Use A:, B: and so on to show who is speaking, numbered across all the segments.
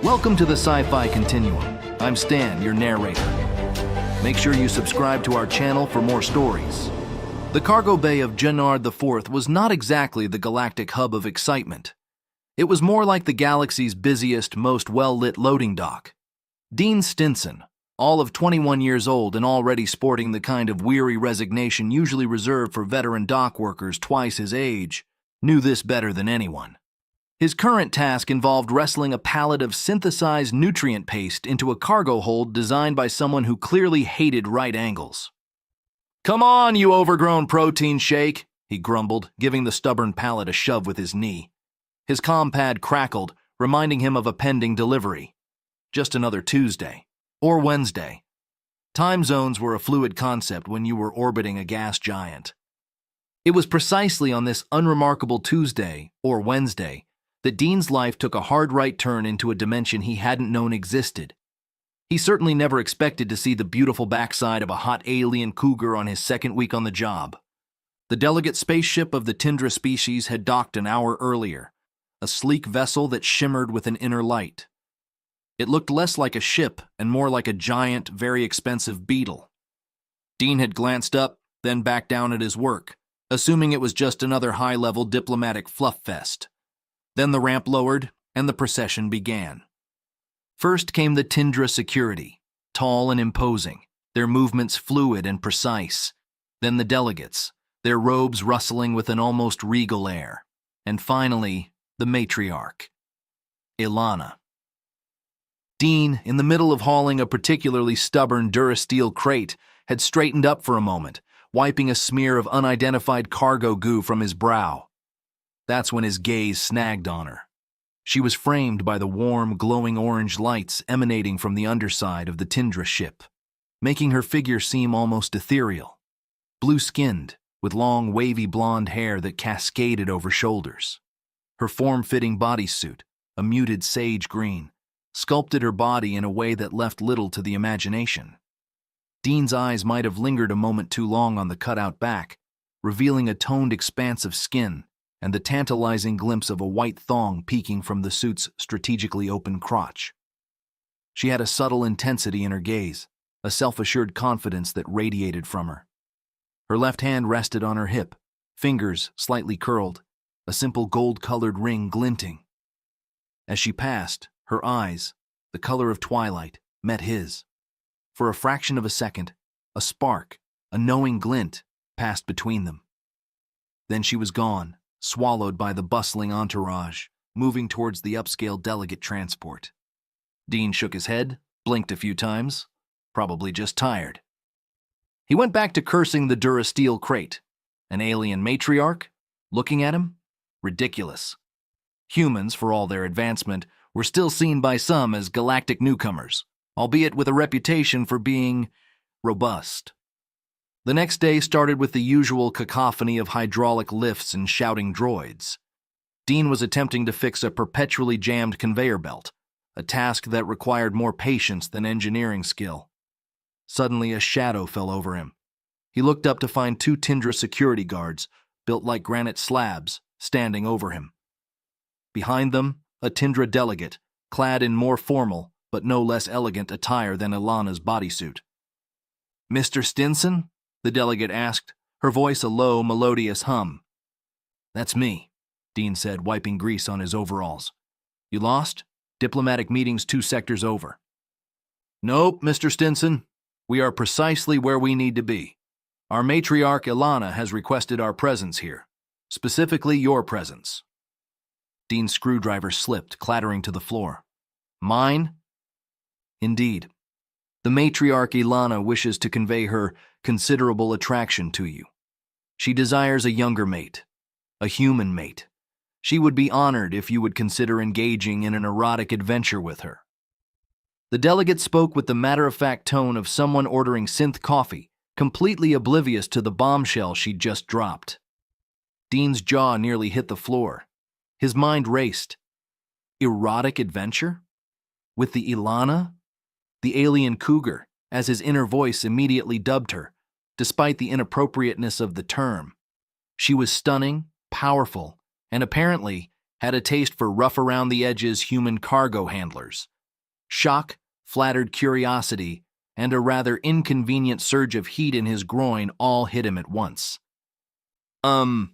A: Welcome to the Sci-Fi Continuum. I'm Stan, your narrator. Make sure you subscribe to our channel for more stories. The cargo bay of Gennard IV was not exactly the galactic hub of excitement. It was more like the galaxy's busiest, most well-lit loading dock. Dean Stinson, all of 21 years old and already sporting the kind of weary resignation usually reserved for veteran dock workers twice his age, knew this better than anyone. His current task involved wrestling a pallet of synthesized nutrient paste into a cargo hold designed by someone who clearly hated right angles. "Come on, you overgrown protein shake," he grumbled, giving the stubborn pallet a shove with his knee. His comm pad crackled, reminding him of a pending delivery. Just another Tuesday. Or Wednesday. Time zones were a fluid concept when you were orbiting a gas giant. It was precisely on this unremarkable Tuesday, or Wednesday, that Dean's life took a hard right turn into a dimension he hadn't known existed. He certainly never expected to see the beautiful backside of a hot alien Cougar on his second week on the job. The delegate spaceship of the Tundra species had docked an hour earlier, a sleek vessel that shimmered with an inner light. It looked less like a ship and more like a giant, very expensive beetle. Dean had glanced up, then back down at his work, assuming it was just another high-level diplomatic fluff fest. Then the ramp lowered, and the procession began. First came the Tundra security, tall and imposing, their movements fluid and precise. Then the delegates, their robes rustling with an almost regal air. And finally, the matriarch, Ilana. Dean, in the middle of hauling a particularly stubborn Durasteel crate, had straightened up for a moment, wiping a smear of unidentified cargo goo from his brow. That's when his gaze snagged on her. She was framed by the warm, glowing orange lights emanating from the underside of the Tundra ship, making her figure seem almost ethereal. Blue-skinned, with long, wavy blonde hair that cascaded over shoulders. Her form-fitting bodysuit, a muted sage green, sculpted her body in a way that left little to the imagination. Dean's eyes might have lingered a moment too long on the cutout back, revealing a toned expanse of skin and the tantalizing glimpse of a white thong peeking from the suit's strategically open crotch. She had a subtle intensity in her gaze, a self-assured confidence that radiated from her. Her left hand rested on her hip, fingers slightly curled, a simple gold-colored ring glinting. As she passed, her eyes, the color of twilight, met his. For a fraction of a second, a spark, a knowing glint, passed between them. Then she was gone, swallowed by the bustling entourage, moving towards the upscale delegate transport. Dean shook his head, blinked a few times, probably just tired. He went back to cursing the Durasteel crate. An alien matriarch? Looking at him? Ridiculous. Humans, for all their advancement, were still seen by some as galactic newcomers, albeit with a reputation for being robust. The next day started with the usual cacophony of hydraulic lifts and shouting droids. Dean was attempting to fix a perpetually jammed conveyor belt, a task that required more patience than engineering skill. Suddenly a shadow fell over him. He looked up to find two Tundra security guards, built like granite slabs, standing over him. Behind them, a Tundra delegate, clad in more formal, but no less elegant attire than Ilana's bodysuit. "Mr. Stinson?" the delegate asked, her voice a low, melodious hum. "That's me," Dean said, wiping grease on his overalls. "You lost? Diplomatic meeting's 2 sectors over." "Nope, Mr. Stinson. We are precisely where we need to be. Our matriarch Ilana has requested our presence here, specifically your presence." Dean's screwdriver slipped, clattering to the floor. "Mine?" "Indeed. The matriarch Ilana wishes to convey her considerable attraction to you. She desires a younger mate, a human mate. She would be honored if you would consider engaging in an erotic adventure with her." The delegate spoke with the matter-of-fact tone of someone ordering synth coffee, completely oblivious to the bombshell she'd just dropped. Dean's jaw nearly hit the floor. His mind raced. Erotic adventure? With the Ilana? The alien Cougar, as his inner voice immediately dubbed her, despite the inappropriateness of the term. She was stunning, powerful, and apparently had a taste for rough-around-the-edges human cargo handlers, Shock, flattered curiosity, and a rather inconvenient surge of heat in his groin all hit him at once. Dean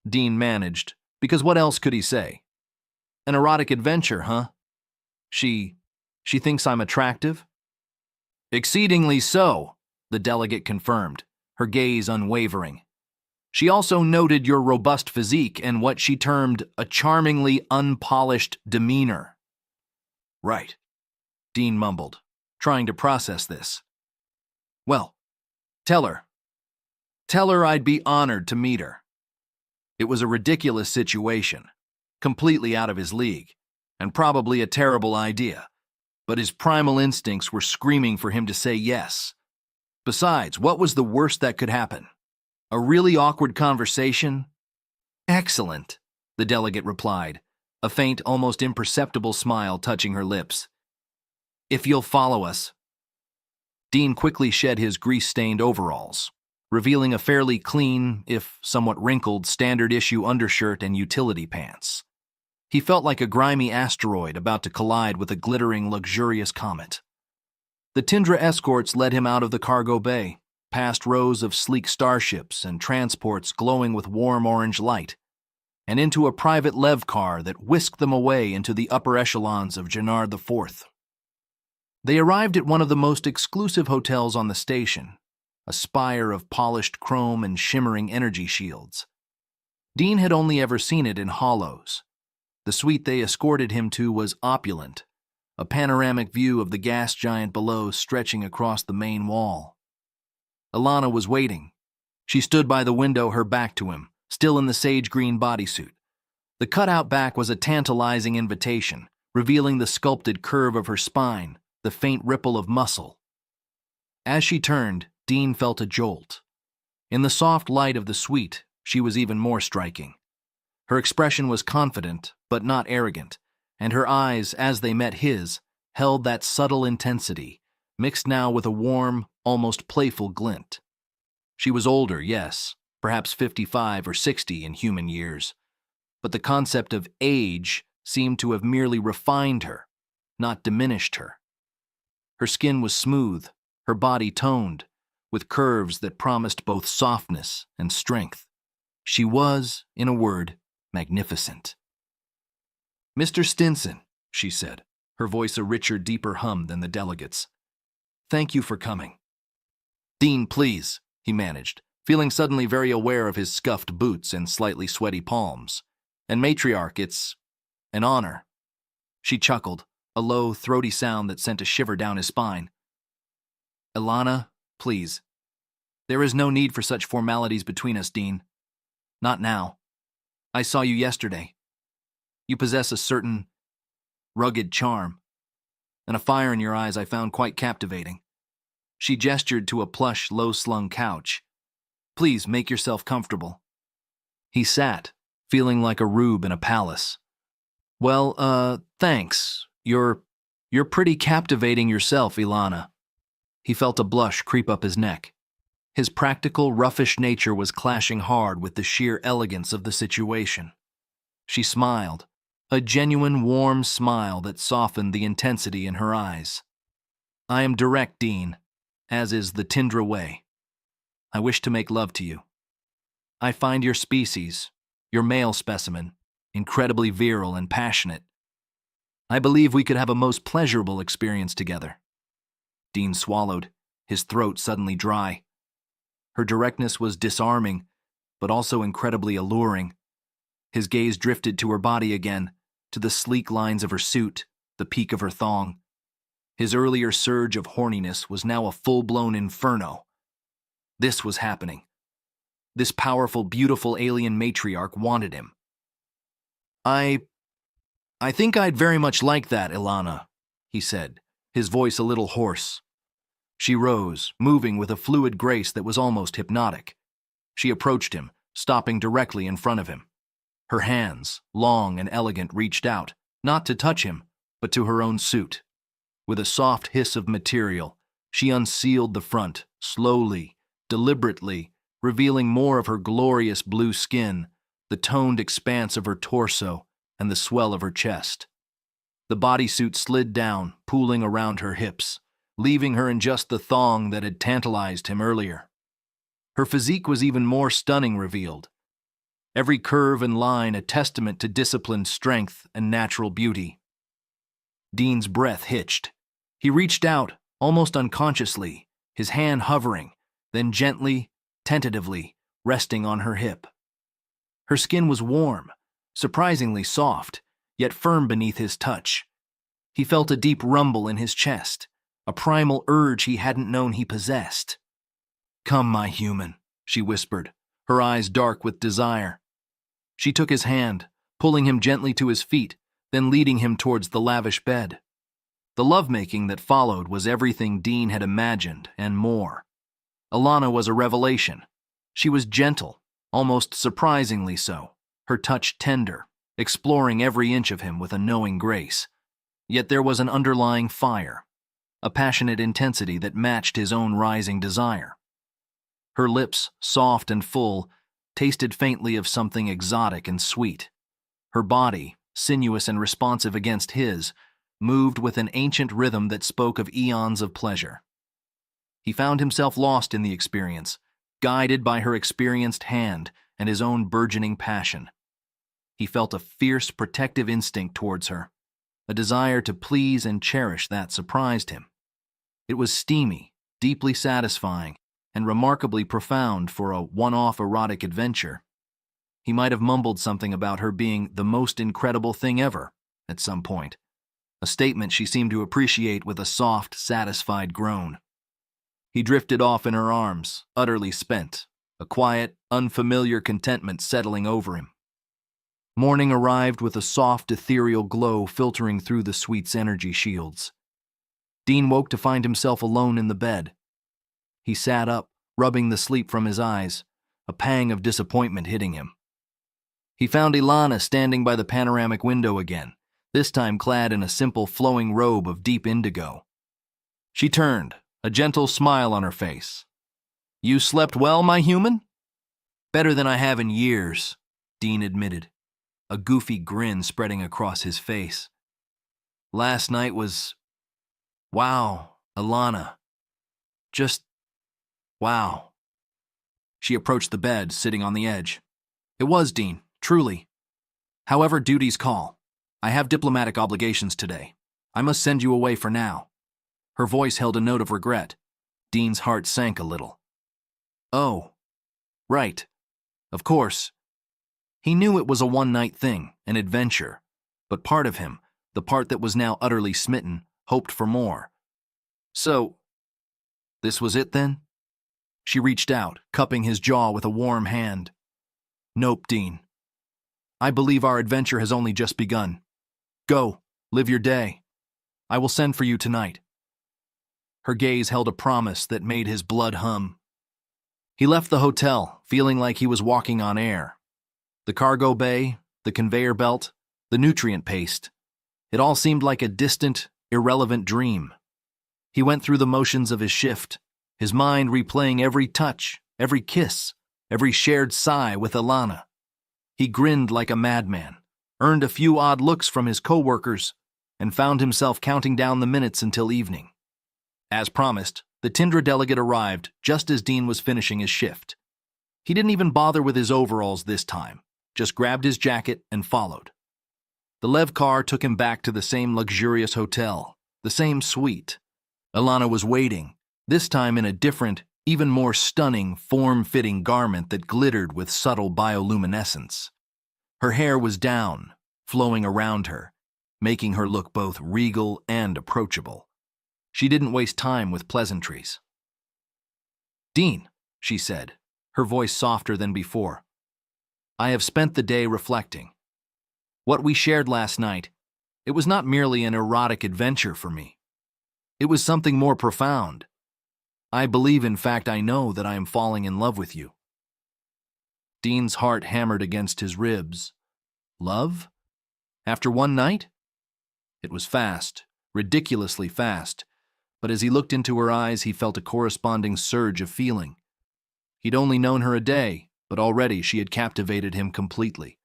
A: managed, because what else could he say? An erotic adventure, huh? She thinks I'm attractive? Exceedingly so, the delegate confirmed, her gaze unwavering. She also noted your robust physique and what she termed a charmingly unpolished demeanor. Right, Dean mumbled, trying to process this. Well, tell her. Tell her I'd be honored to meet her. It was a ridiculous situation, completely out of his league, and probably a terrible idea, but his primal instincts were screaming for him to say yes. Besides, what was the worst that could happen? A really awkward conversation? Excellent, the delegate replied, a faint, almost imperceptible smile touching her lips. If you'll follow us. Dean quickly shed his grease-stained overalls, revealing a fairly clean, if somewhat wrinkled, standard-issue undershirt and utility pants. He felt like a grimy asteroid about to collide with a glittering, luxurious comet. The Tindra escorts led him out of the cargo bay, past rows of sleek starships and transports glowing with warm orange light, and into a private Lev car that whisked them away into the upper echelons of Gennard IV. They arrived at one of the most exclusive hotels on the station, a spire of polished chrome and shimmering energy shields. Dean had only ever seen it in hollows. The suite they escorted him to was opulent, a panoramic view of the gas giant below stretching across the main wall. Ilana was waiting. She stood by the window, her back to him, still in the sage-green bodysuit. The cutout back was a tantalizing invitation, revealing the sculpted curve of her spine, the faint ripple of muscle. As she turned, Dean felt a jolt. In the soft light of the suite, she was even more striking. Her expression was confident, but not arrogant, and her eyes, as they met his, held that subtle intensity, mixed now with a warm, almost playful glint. She was older, yes, perhaps 55 or 60 in human years, but the concept of age seemed to have merely refined her, not diminished her. Her skin was smooth, her body toned, with curves that promised both softness and strength. She was, in a word, magnificent. Mr. Stinson, she said, her voice a richer, deeper hum than the delegate's. Thank you for coming. Dean, please, he managed, feeling suddenly very aware of his scuffed boots and slightly sweaty palms. And matriarch, it's an honor. She chuckled, a low, throaty sound that sent a shiver down his spine. Ilana, please. There is no need for such formalities between us, Dean. Not now. I saw you yesterday. You possess a certain rugged charm, and a fire in your eyes I found quite captivating. She gestured to a plush, low-slung couch. Please make yourself comfortable. He sat, feeling like a rube in a palace. Well, thanks. You're pretty captivating yourself, Ilana. He felt a blush creep up his neck. His practical, roughish nature was clashing hard with the sheer elegance of the situation. She smiled, a genuine, warm smile that softened the intensity in her eyes. I am direct, Dean, as is the Tindra way. I wish to make love to you. I find your species, your male specimen, incredibly virile and passionate. I believe we could have a most pleasurable experience together. Dean swallowed, his throat suddenly dry. Her directness was disarming, but also incredibly alluring. His gaze drifted to her body again, to the sleek lines of her suit, the peak of her thong. His earlier surge of horniness was now a full-blown inferno. This was happening. This powerful, beautiful alien matriarch wanted him. I think I'd very much like that, Ilana, he said, his voice a little hoarse. She rose, moving with a fluid grace that was almost hypnotic. She approached him, stopping directly in front of him. Her hands, long and elegant, reached out, not to touch him, but to her own suit. With a soft hiss of material, she unsealed the front, slowly, deliberately, revealing more of her glorious blue skin, the toned expanse of her torso, and the swell of her chest. The bodysuit slid down, pooling around her hips, leaving her in just the thong that had tantalized him earlier. Her physique was even more stunning revealed. Every curve and line a testament to disciplined strength and natural beauty. Dean's breath hitched. He reached out, almost unconsciously, his hand hovering, then gently, tentatively, resting on her hip. Her skin was warm, surprisingly soft, yet firm beneath his touch. He felt a deep rumble in his chest, a primal urge he hadn't known he possessed. "Come, my human," she whispered, her eyes dark with desire. She took his hand, pulling him gently to his feet, then leading him towards the lavish bed. The lovemaking that followed was everything Dean had imagined and more. Alana was a revelation. She was gentle, almost surprisingly so, her touch tender, exploring every inch of him with a knowing grace. Yet there was an underlying fire, a passionate intensity that matched his own rising desire. Her lips, soft and full, tasted faintly of something exotic and sweet. Her body, sinuous and responsive against his, moved with an ancient rhythm that spoke of eons of pleasure. He found himself lost in the experience, guided by her experienced hand and his own burgeoning passion. He felt a fierce, protective instinct towards her, a desire to please and cherish that surprised him. It was steamy, deeply satisfying, and remarkably profound for a one-off erotic adventure. He might have mumbled something about her being the most incredible thing ever at some point, a statement she seemed to appreciate with a soft, satisfied groan. He drifted off in her arms, utterly spent, a quiet, unfamiliar contentment settling over him. Morning arrived with a soft, ethereal glow filtering through the suite's energy shields. Dean woke to find himself alone in the bed. He sat up, rubbing the sleep from his eyes, a pang of disappointment hitting him. He found Ilana standing by the panoramic window again, this time clad in a simple flowing robe of deep indigo. She turned, a gentle smile on her face. "You slept well, my human?" "Better than I have in years," Dean admitted, a goofy grin spreading across his face. "Last night was... wow, Ilana. Just... wow." She approached the bed, sitting on the edge. "It was, Dean, truly. However, duties call. I have diplomatic obligations today. I must send you away for now." Her voice held a note of regret. Dean's heart sank a little. "Oh, right. Of course." He knew it was a one-night thing, an adventure, but part of him, the part that was now utterly smitten, hoped for more. "So, this was it then?" She reached out, cupping his jaw with a warm hand. "Nope, Dean. I believe our adventure has only just begun. Go, live your day. I will send for you tonight." Her gaze held a promise that made his blood hum. He left the hotel, feeling like he was walking on air. The cargo bay, the conveyor belt, the nutrient paste. It all seemed like a distant, irrelevant dream. He went through the motions of his shift, his mind replaying every touch, every kiss, every shared sigh with Ilana. He grinned like a madman, earned a few odd looks from his co-workers, and found himself counting down the minutes until evening. As promised, the Tindra delegate arrived just as Dean was finishing his shift. He didn't even bother with his overalls this time, just grabbed his jacket and followed. The Lev car took him back to the same luxurious hotel, the same suite. Ilana was waiting, this time in a different, even more stunning, form-fitting garment that glittered with subtle bioluminescence. Her hair was down, flowing around her, making her look both regal and approachable. She didn't waste time with pleasantries. "Dean," she said, her voice softer than before, "I have spent the day reflecting. What we shared last night, it was not merely an erotic adventure for me. It was something more profound. I believe, in fact, I know that I am falling in love with you." Dean's heart hammered against his ribs. Love? After one night? It was fast, ridiculously fast, but as he looked into her eyes, he felt a corresponding surge of feeling. He'd only known her a day, but already she had captivated him completely.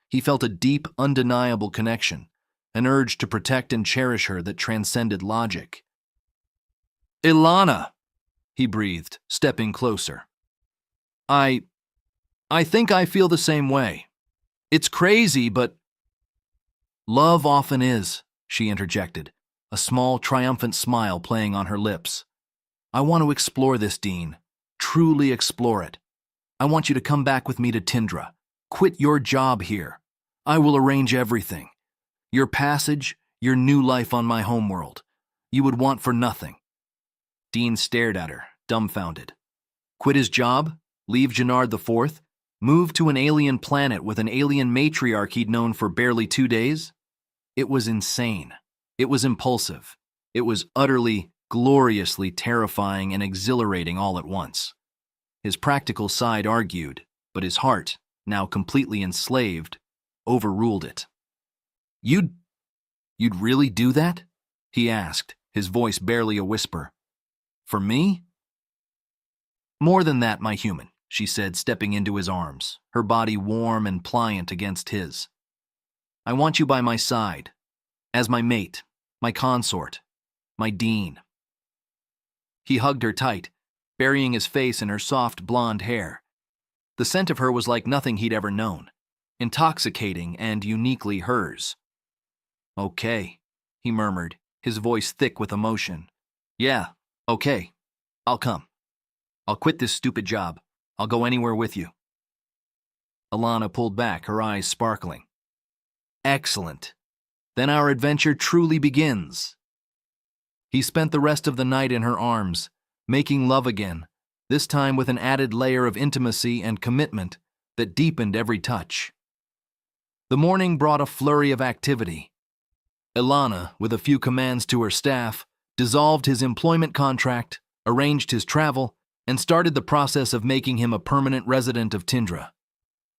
A: He felt a deep, undeniable connection, an urge to protect and cherish her that transcended logic. "Ilana," he breathed, stepping closer. I think I feel the same way. It's crazy, but—" "Love often is," she interjected, a small, triumphant smile playing on her lips. "I want to explore this, Dean. Truly explore it. I want you to come back with me to Tindra. Quit your job here. I will arrange everything. Your passage, your new life on my homeworld. You would want for nothing." Dean stared at her, dumbfounded. Quit his job? Leave Gennard IV? Move to an alien planet with an alien matriarch he'd known for barely 2 days? It was insane. It was impulsive. It was utterly, gloriously terrifying and exhilarating all at once. His practical side argued, but his heart, now completely enslaved, overruled it. You'd really do that?" he asked, his voice barely a whisper. "For me?" "More than that, my human," she said, stepping into his arms, her body warm and pliant against his. "I want you by my side, as my mate, my consort, my Dean." He hugged her tight, burying his face in her soft blonde hair. The scent of her was like nothing he'd ever known, intoxicating and uniquely hers. "Okay," he murmured, his voice thick with emotion. "Yeah, okay. I'll come. I'll quit this stupid job. I'll go anywhere with you." Ilana pulled back, her eyes sparkling. "Excellent. Then our adventure truly begins." He spent the rest of the night in her arms, making love again, this time with an added layer of intimacy and commitment that deepened every touch. The morning brought a flurry of activity. Ilana, with a few commands to her staff, dissolved his employment contract, arranged his travel, and started the process of making him a permanent resident of Tindra.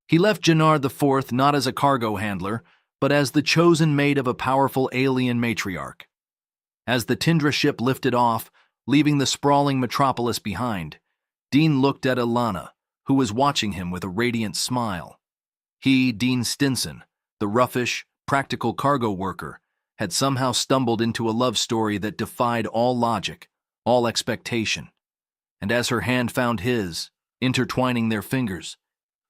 A: He left Gennard IV not as a cargo handler, but as the chosen mate of a powerful alien matriarch. As the Tindra ship lifted off, leaving the sprawling metropolis behind, Dean looked at Ilana, who was watching him with a radiant smile. He, Dean Stinson, the roughish, practical cargo worker, had somehow stumbled into a love story that defied all logic, all expectation. And as her hand found his, intertwining their fingers,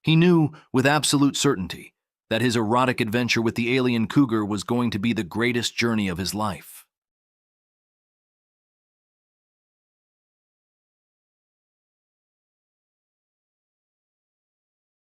A: he knew with absolute certainty that his erotic adventure with the alien Cougar was going to be the greatest journey of his life.